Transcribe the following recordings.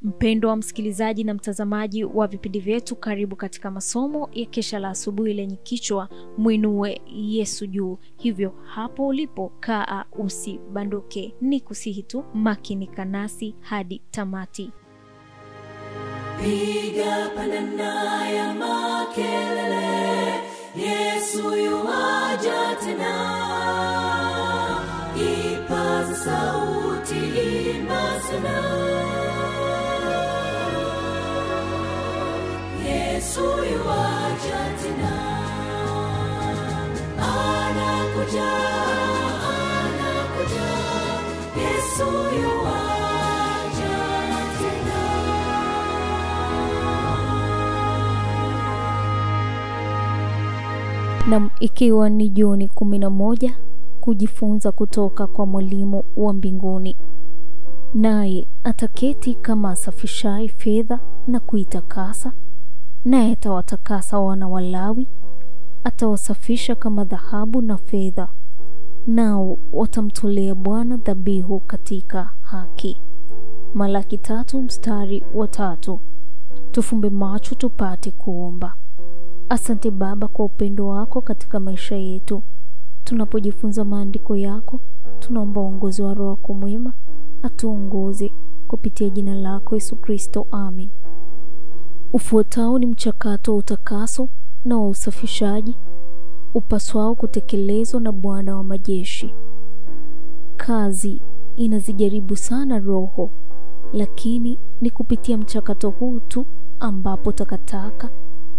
Mpendwa wa msikilizaji na mtazamaji wa vipindi vyetu, karibu katika masomo ya kesha la asubuhi lenye kichwa Muinue Yesu juu. Hivyo hapo ulipo kaa usibanduke, ni kusihi tu makinika nasi hadi tamati. Piga panana ya makelele, Yesu yuaja tena. Ipaza sauti, imba sana. Yesu yuaja tena. Anakuja, anakuja. Yesu yuaja tena. Na ikiwa ni Juni 11, kujifunza kutoka kwa mwalimu wa mbinguni. Naye ataketi kama asafishaye fedha na kuitakasa, naye atawatakasa wana wa Lawi, atawasafisha kama dhahabu na fedha, nao watamtolea Bwana dhabihu katika haki. Malaki 3:3. Tufumbe macho tupate kuomba. Asante Baba kwa upendo wako katika maisha yetu. Tunapojifunza maandiko yako, tunaomba uongozi wa Roho wako mwema atuongoze kupitia jina lako Yesu Kristo, amen. Ufuatao ni mchakato wa utakaso na wa usafishaji upaswao kutekelezwa na Bwana wa majeshi. Kazi inazijaribu sana roho, lakini ni kupitia mchakato huu tu ambapo takataka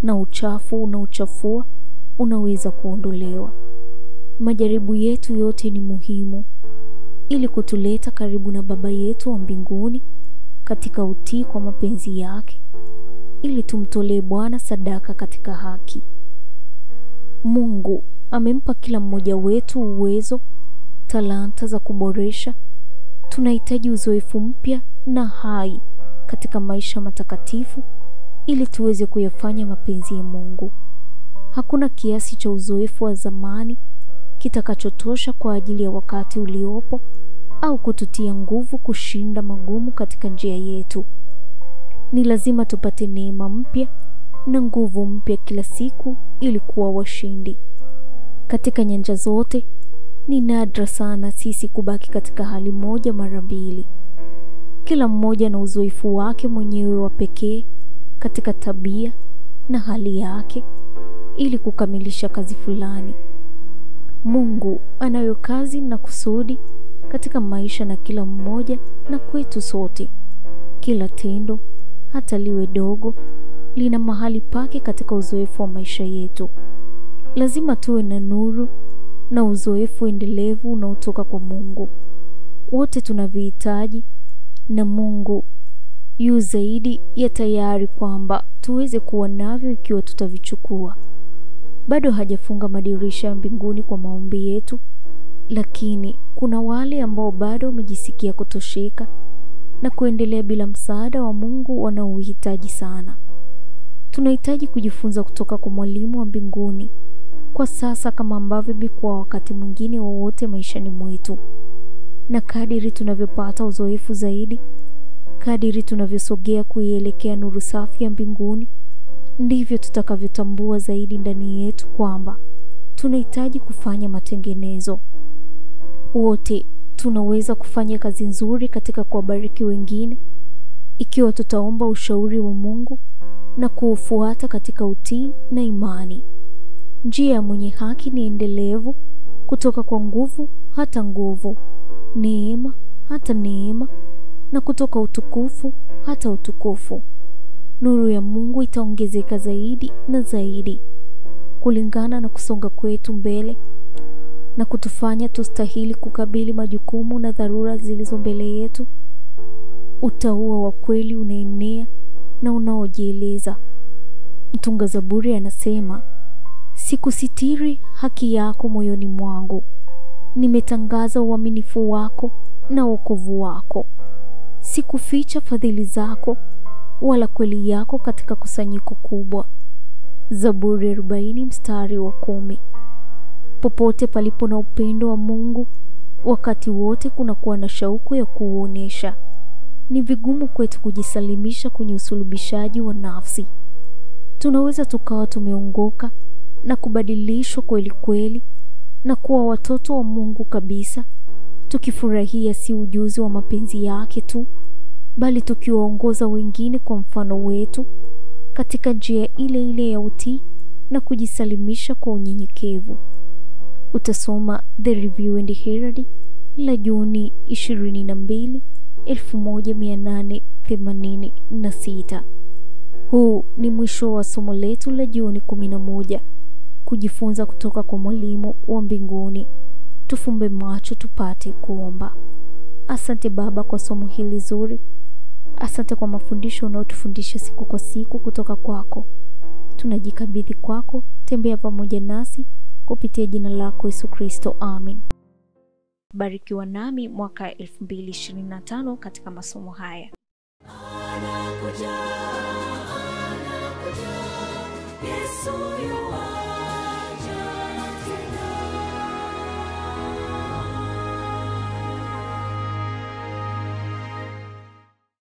na uchafu unaochafua unaweza kuondolewa. Majaribu yetu yote ni muhimu ili kutuleta karibu na Baba yetu wa mbinguni katika utii kwa mapenzi yake, ili tumtolee Bwana sadaka katika haki. Mungu amempa kila mmoja wetu uwezo, talanta za kuboresha. Tunahitaji uzoefu mpya na hai katika maisha matakatifu ili tuweze kuyafanya mapenzi ya Mungu. Hakuna kiasi cha uzoefu wa zamani kitakachotosha kwa ajili ya wakati uliopo au kututia nguvu kushinda magumu katika njia yetu. Ni lazima tupate neema mpya na nguvu mpya kila siku ili kuwa washindi. Katika nyanja zote, ni nadra sana sisi kubaki katika hali moja mara mbili. Kila mmoja na uzoefu wake mwenyewe wa pekee katika tabia na hali yake ili kukamilisha kazi fulani. Mungu anayo kazi na kusudi katika maisha na kila mmoja na kwetu sote. Kila tendo, hata liwe dogo, lina mahali pake katika uzoefu wa maisha yetu. Lazima tuwe na nuru na uzoefu endelevu unaotoka kwa Mungu. Wote tunavihitaji, na Mungu yu zaidi ya tayari kwamba tuweze kuwa navyo ikiwa tutavichukua. Bado hajafunga madirisha ya mbinguni kwa maombi yetu, lakini kuna wale ambao bado wamejisikia kutosheka na kuendelea bila msaada wa Mungu wanaohitaji sana. Tunahitaji kujifunza kutoka kwa mwalimu wa mbinguni kwa sasa, kama ambavyo bikuwa wakati mwingine wowote maishani mwetu. Na kadiri tunavyopata uzoefu zaidi, kadiri tunavyosogea kuielekea nuru safi ya mbinguni, ndivyo tutakavyotambua zaidi ndani yetu kwamba tunahitaji kufanya matengenezo. Wote tunaweza kufanya kazi nzuri katika kuwabariki wengine ikiwa tutaomba ushauri wa Mungu na kuufuata katika utii na imani. Njia ya mwenye haki ni endelevu, kutoka kwa nguvu hata nguvu, neema hata neema, na kutoka utukufu hata utukufu. Nuru ya Mungu itaongezeka zaidi na zaidi kulingana na kusonga kwetu mbele na kutufanya tustahili kukabili majukumu na dharura zilizo mbele yetu. Utauwa wa kweli unaenea na unaojieleza. Mtunga Zaburi anasema, sikusitiri haki yako moyoni mwangu, nimetangaza uaminifu wako na wokovu wako. Sikuficha fadhili zako wala kweli yako katika kusanyiko kubwa. Zaburi 40:10. Popote palipo na upendo wa Mungu, wakati wote kuna kuwa na shauku ya kuuonesha. ni vigumu kwetu kujisalimisha kwenye usulubishaji wa nafsi. Tunaweza tukawa tumeongoka na kubadilishwa kweli kweli na kuwa watoto wa Mungu kabisa, tukifurahia si ujuzi wa mapenzi yake tu, bali tukiwaongoza wengine kwa mfano wetu katika njia ile ile ya utii na kujisalimisha kwa unyenyekevu. Utasoma The Review and Herald la Juni 22, 1886. Huu ni mwisho wa somo letu la Juni 11, kujifunza kutoka kwa mwalimu wa mbinguni. Tufumbe macho tupate kuomba. Asante Baba kwa somo hili zuri. Asante kwa mafundisho unayotufundisha siku kwa siku kutoka kwako. Tunajikabidhi kwako, tembea pamoja nasi kupitia jina lako Yesu Kristo. Amen. Barikiwa nami mwaka 2025 katika masomo haya. Anakuja, Yesu yu